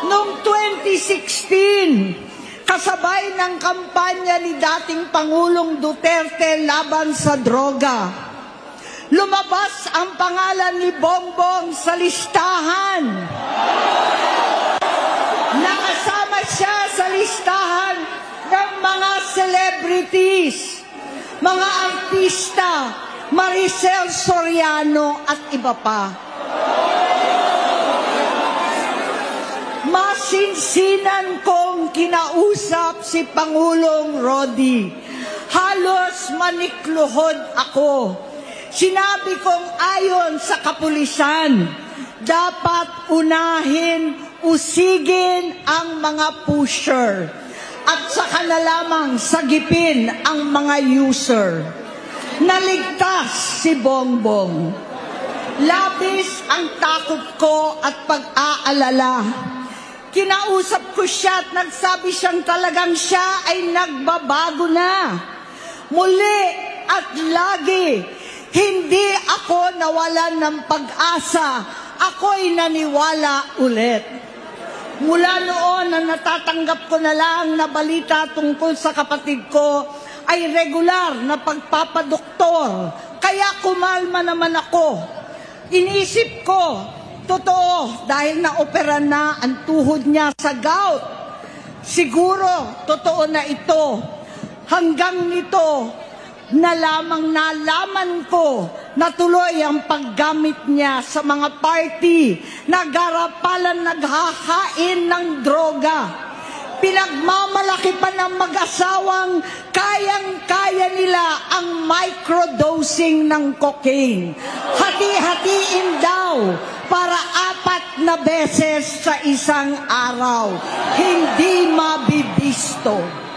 Noong 2016, kasabay ng kampanya ni dating Pangulong Duterte laban sa droga, lumabas ang pangalan ni Bongbong sa listahan. Nakasama siya sa listahan ng mga celebrities, mga artista, Maricel Soriano at iba pa. Masinsinan kong kinausap si Pangulong Rodi. Halos manikluhod ako. Sinabi kong ayon sa kapulisan, dapat unahin, usigin ang mga pusher at saka na lamang sagipin ang mga user. Naligtas si Bongbong. Labis ang takot ko at pag-aalala. Kinausap ko siya at nagsabi siyang talagang siya ay nagbabago na. Muli at lagi, hindi ako nawalan ng pag-asa. Ako'y naniwala ulit. Mula noon na natatanggap ko na lang na balita tungkol sa kapatid ko ay regular na pagpapadoktor. Kaya kumalma naman ako. Inisip ko, totoo, dahil na-opera na ang tuhod niya sa gout. Siguro, totoo na ito. Hanggang nito, na lamang nalaman ko na tuloy ang paggamit niya sa mga party na garapalan naghahain ng droga. Pinagmamalaki pa ng mag-asawang kayang-kaya nila ang microdosing ng cocaine. Hati-hatiin daw para 4 na beses sa isang araw. Hindi mabibisto.